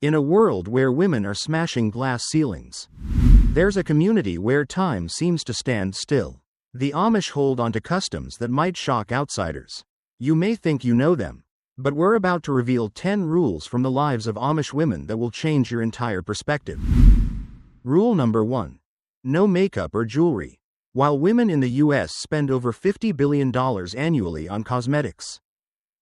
In a world where women are smashing glass ceilings, there's a community where time seems to stand still. The Amish hold onto customs that might shock outsiders. You may think you know them, but we're about to reveal 10 rules from the lives of Amish women that will change your entire perspective. Rule number 1. No makeup or jewelry. While women in the US spend over $50 billion annually on cosmetics,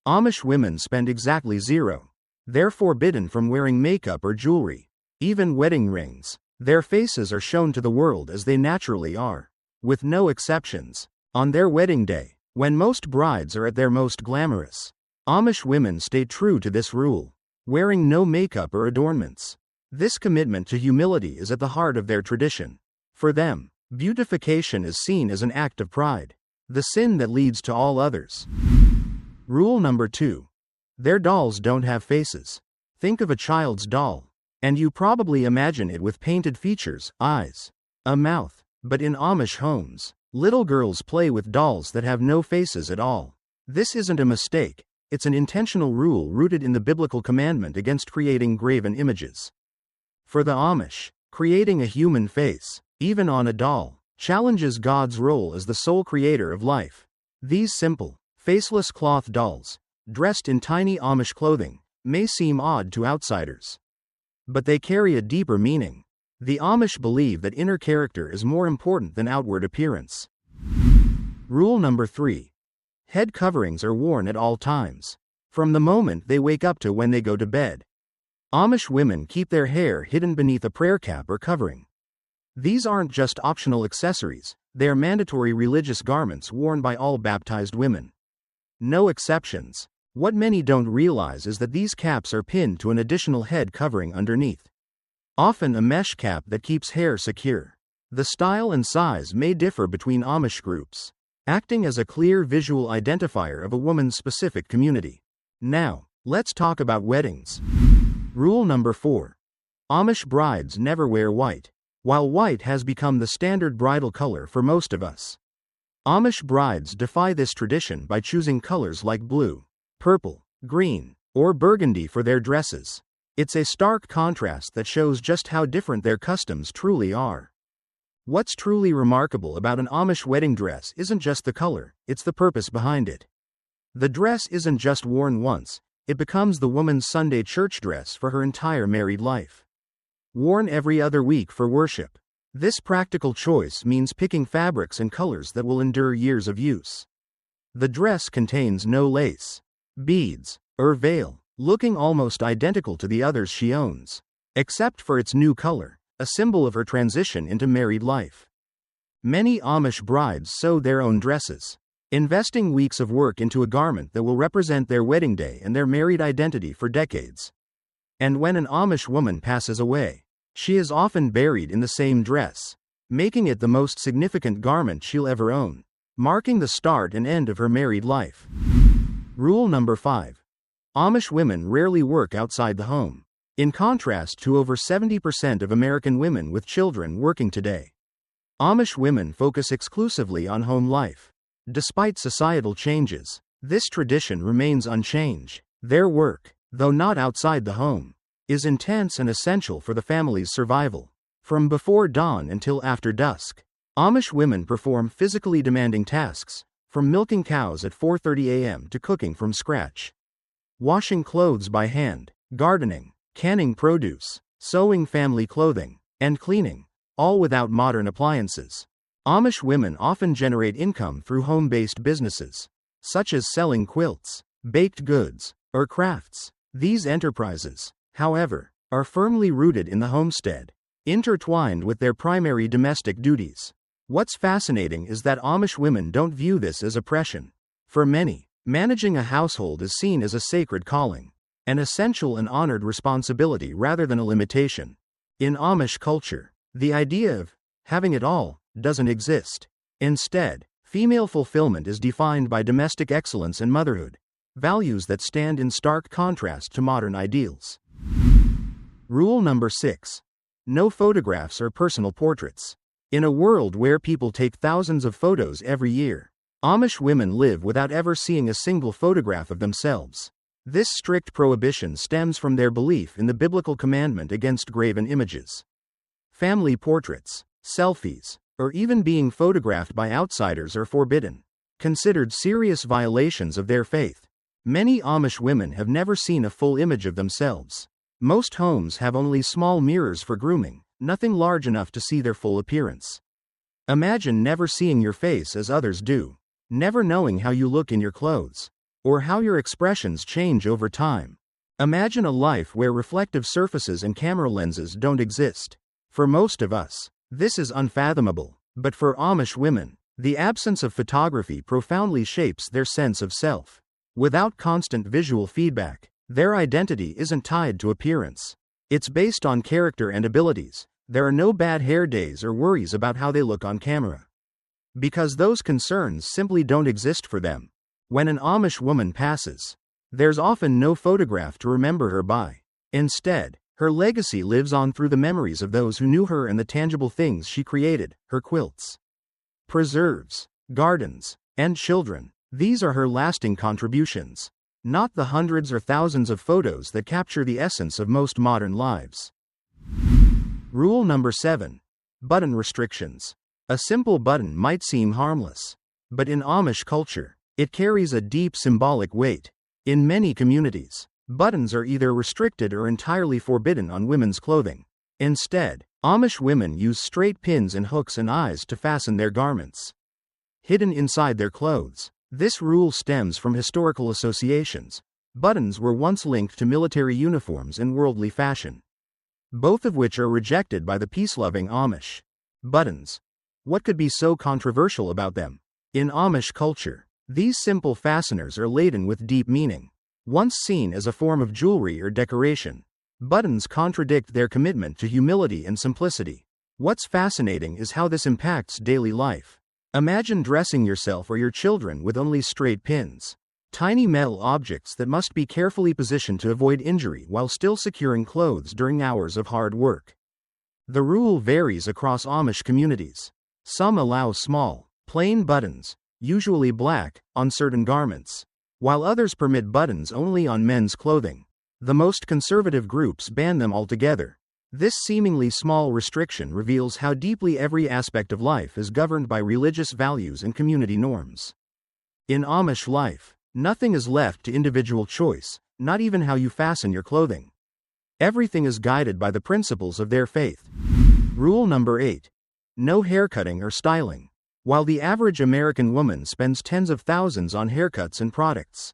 Amish women spend exactly zero. They're forbidden from wearing makeup or jewelry, even wedding rings. Their faces are shown to the world as they naturally are, with no exceptions. On their wedding day, when most brides are at their most glamorous, Amish women stay true to this rule, wearing no makeup or adornments. This commitment to humility is at the heart of their tradition. For them, beautification is seen as an act of pride, the sin that leads to all others. Rule number 2. Their dolls don't have faces. Think of a child's doll, and you probably imagine it with painted features, eyes, a mouth. But in Amish homes, little girls play with dolls that have no faces at all. This isn't a mistake, it's an intentional rule rooted in the biblical commandment against creating graven images. For the Amish, creating a human face, even on a doll, challenges God's role as the sole creator of life. These simple, faceless cloth dolls, dressed in tiny Amish clothing, may seem odd to outsiders, but they carry a deeper meaning. The Amish believe that inner character is more important than outward appearance. Rule number 3. Head coverings are worn at all times, from the moment they wake up to when they go to bed. Amish women keep their hair hidden beneath a prayer cap or covering. These aren't just optional accessories, they are mandatory religious garments worn by all baptized women. No exceptions. What many don't realize is that these caps are pinned to an additional head covering underneath, often a mesh cap that keeps hair secure. The style and size may differ between Amish groups, acting as a clear visual identifier of a woman's specific community. Now, let's talk about weddings. Rule number 4. Amish brides never wear white. While white has become the standard bridal color for most of us, Amish brides defy this tradition by choosing colors like blue, purple, green, or burgundy for their dresses. It's a stark contrast that shows just how different their customs truly are. What's truly remarkable about an Amish wedding dress isn't just the color, it's the purpose behind it. The dress isn't just worn once, it becomes the woman's Sunday church dress for her entire married life. Worn every other week for worship. This practical choice means picking fabrics and colors that will endure years of use. The dress contains no lace, beads, or veil, looking almost identical to the others she owns, except for its new color, a symbol of her transition into married life. Many Amish brides sew their own dresses, investing weeks of work into a garment that will represent their wedding day and their married identity for decades. And when an Amish woman passes away, she is often buried in the same dress, making it the most significant garment she'll ever own, marking the start and end of her married life. Rule number 5. Amish women rarely work outside the home, in contrast to over 70% of American women with children working today. Amish women focus exclusively on home life. Despite societal changes, this tradition remains unchanged. Their work, though not outside the home, is intense and essential for the family's survival. From before dawn until after dusk, Amish women perform physically demanding tasks, from milking cows at 4:30 a.m. to cooking from scratch, washing clothes by hand, gardening, canning produce, sewing family clothing, and cleaning, all without modern appliances. Amish women often generate income through home-based businesses, such as selling quilts, baked goods, or crafts. These enterprises, however, are firmly rooted in the homestead, intertwined with their primary domestic duties. What's fascinating is that Amish women don't view this as oppression. For many, managing a household is seen as a sacred calling, an essential and honored responsibility rather than a limitation. In Amish culture, the idea of having it all doesn't exist. Instead, female fulfillment is defined by domestic excellence and motherhood, values that stand in stark contrast to modern ideals. Rule number 6. No photographs or personal portraits. In a world where people take thousands of photos every year, Amish women live without ever seeing a single photograph of themselves. This strict prohibition stems from their belief in the biblical commandment against graven images. Family portraits, selfies, or even being photographed by outsiders are forbidden, considered serious violations of their faith. Many Amish women have never seen a full image of themselves. Most homes have only small mirrors for grooming, nothing large enough to see their full appearance. Imagine never seeing your face as others do, never knowing how you look in your clothes, or how your expressions change over time. Imagine a life where reflective surfaces and camera lenses don't exist. For most of us, this is unfathomable, but for Amish women, the absence of photography profoundly shapes their sense of self. Without constant visual feedback, their identity isn't tied to appearance. It's based on character and abilities. There are no bad hair days or worries about how they look on camera, because those concerns simply don't exist for them. When an Amish woman passes, there's often no photograph to remember her by. Instead, her legacy lives on through the memories of those who knew her and the tangible things she created: her quilts, preserves, gardens, and children. These are her lasting contributions, not the hundreds or thousands of photos that capture the essence of most modern lives. Rule number 7. Button restrictions. A simple button might seem harmless, but in Amish culture, it carries a deep symbolic weight. In many communities, buttons are either restricted or entirely forbidden on women's clothing. Instead, Amish women use straight pins and hooks and eyes to fasten their garments, hidden inside their clothes. This rule stems from historical associations. Buttons were once linked to military uniforms and worldly fashion, both of which are rejected by the peace-loving Amish. Buttons. What could be so controversial about them? In Amish culture, these simple fasteners are laden with deep meaning. Once seen as a form of jewelry or decoration, buttons contradict their commitment to humility and simplicity. What's fascinating is how this impacts daily life. Imagine dressing yourself or your children with only straight pins, tiny metal objects that must be carefully positioned to avoid injury while still securing clothes during hours of hard work. The rule varies across Amish communities. Some allow small, plain buttons, usually black, on certain garments, while others permit buttons only on men's clothing. The most conservative groups ban them altogether. This seemingly small restriction reveals how deeply every aspect of life is governed by religious values and community norms. In Amish life, nothing is left to individual choice, not even how you fasten your clothing. Everything is guided by the principles of their faith. Rule number 8. No haircutting or styling. While the average American woman spends tens of thousands on haircuts and products,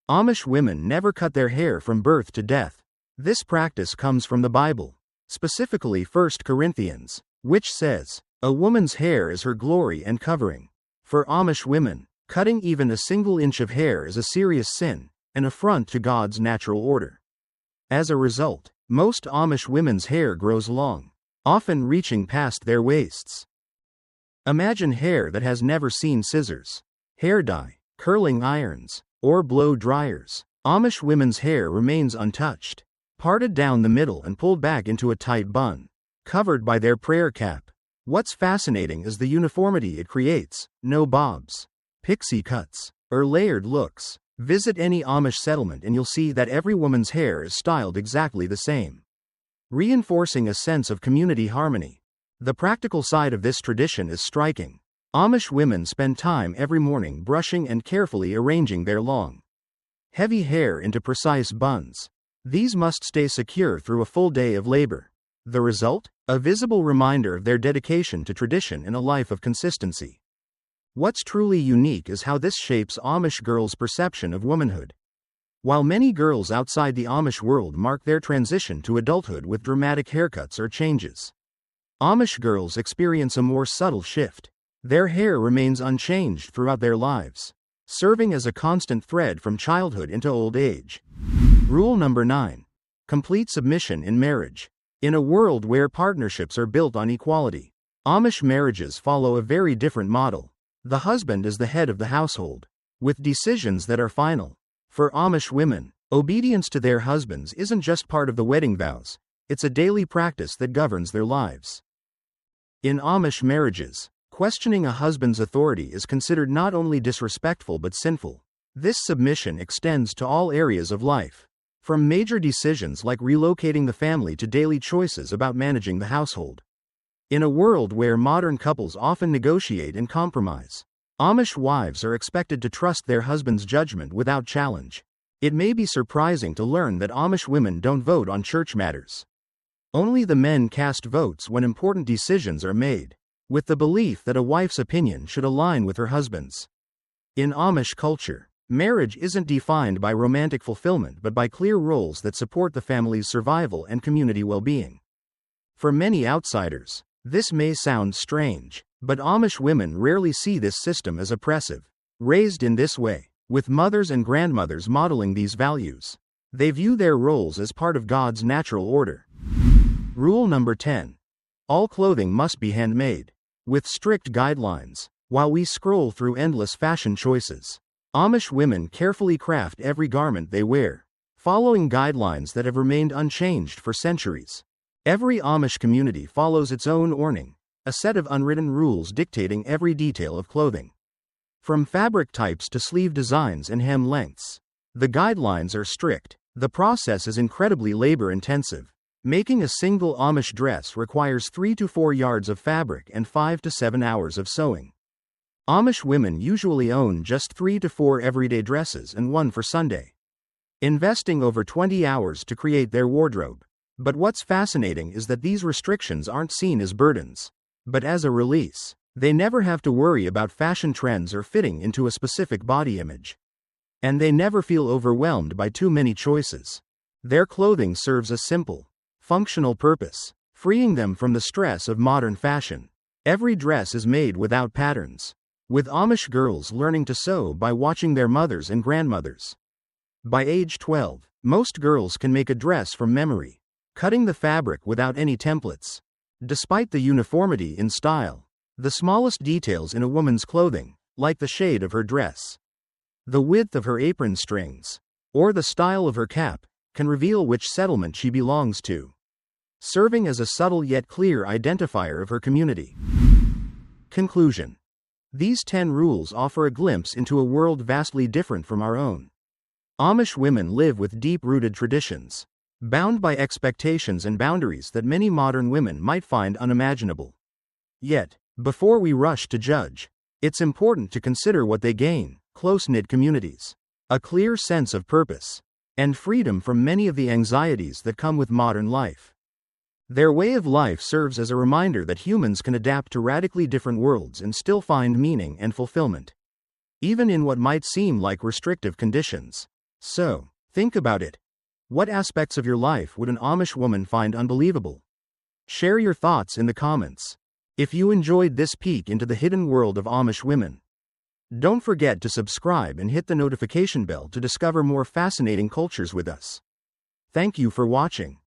Amish women never cut their hair from birth to death. This practice comes from the Bible, specifically 1 Corinthians, which says, "A woman's hair is her glory and covering." For Amish women, cutting even a single inch of hair is a serious sin, an affront to God's natural order. As a result, most Amish women's hair grows long, often reaching past their waists. Imagine hair that has never seen scissors, hair dye, curling irons, or blow dryers. Amish women's hair remains untouched, parted down the middle and pulled back into a tight bun, covered by their prayer cap. What's fascinating is the uniformity it creates: no bobs, pixie cuts, or layered looks. Visit any Amish settlement and you'll see that every woman's hair is styled exactly the same, reinforcing a sense of community harmony. The practical side of this tradition is striking. Amish women spend time every morning brushing and carefully arranging their long, heavy hair into precise buns. These must stay secure through a full day of labor. The result? A visible reminder of their dedication to tradition and a life of consistency. What's truly unique is how this shapes Amish girls' perception of womanhood. While many girls outside the Amish world mark their transition to adulthood with dramatic haircuts or changes, Amish girls experience a more subtle shift. Their hair remains unchanged throughout their lives, serving as a constant thread from childhood into old age. Rule number 9. Complete submission in marriage. In a world where partnerships are built on equality, Amish marriages follow a very different model. The husband is the head of the household, with decisions that are final. For Amish women, obedience to their husbands isn't just part of the wedding vows, it's a daily practice that governs their lives. In Amish marriages, questioning a husband's authority is considered not only disrespectful but sinful. This submission extends to all areas of life, from major decisions like relocating the family to daily choices about managing the household. In a world where modern couples often negotiate and compromise, Amish wives are expected to trust their husband's judgment without challenge. It may be surprising to learn that Amish women don't vote on church matters. Only the men cast votes when important decisions are made, with the belief that a wife's opinion should align with her husband's. In Amish culture, marriage isn't defined by romantic fulfillment but by clear roles that support the family's survival and community well-being. For many outsiders, this may sound strange, but Amish women rarely see this system as oppressive. Raised in this way, with mothers and grandmothers modeling these values, they view their roles as part of God's natural order. Rule number 10. All clothing must be handmade. With strict guidelines, while we scroll through endless fashion choices, Amish women carefully craft every garment they wear, following guidelines that have remained unchanged for centuries. Every Amish community follows its own ordning, a set of unwritten rules dictating every detail of clothing. From fabric types to sleeve designs and hem lengths, the guidelines are strict. The process is incredibly labor-intensive. Making a single Amish dress requires 3 to 4 yards of fabric and 5 to 7 hours of sewing. Amish women usually own just 3 to 4 everyday dresses and one for Sunday, investing over 20 hours to create their wardrobe. But what's fascinating is that these restrictions aren't seen as burdens, but as a release. They never have to worry about fashion trends or fitting into a specific body image. And they never feel overwhelmed by too many choices. Their clothing serves a simple, functional purpose, freeing them from the stress of modern fashion. Every dress is made without patterns, with Amish girls learning to sew by watching their mothers and grandmothers. By age 12, most girls can make a dress from memory, cutting the fabric without any templates. Despite the uniformity in style, the smallest details in a woman's clothing, like the shade of her dress, the width of her apron strings, or the style of her cap, can reveal which settlement she belongs to, serving as a subtle yet clear identifier of her community. Conclusion. These 10 rules offer a glimpse into a world vastly different from our own. Amish women live with deep-rooted traditions, bound by expectations and boundaries that many modern women might find unimaginable. Yet, before we rush to judge, it's important to consider what they gain: close-knit communities, a clear sense of purpose, and freedom from many of the anxieties that come with modern life. Their way of life serves as a reminder that humans can adapt to radically different worlds and still find meaning and fulfillment, even in what might seem like restrictive conditions. So, think about it. What aspects of your life would an Amish woman find unbelievable? Share your thoughts in the comments. If you enjoyed this peek into the hidden world of Amish women, don't forget to subscribe and hit the notification bell to discover more fascinating cultures with us. Thank you for watching.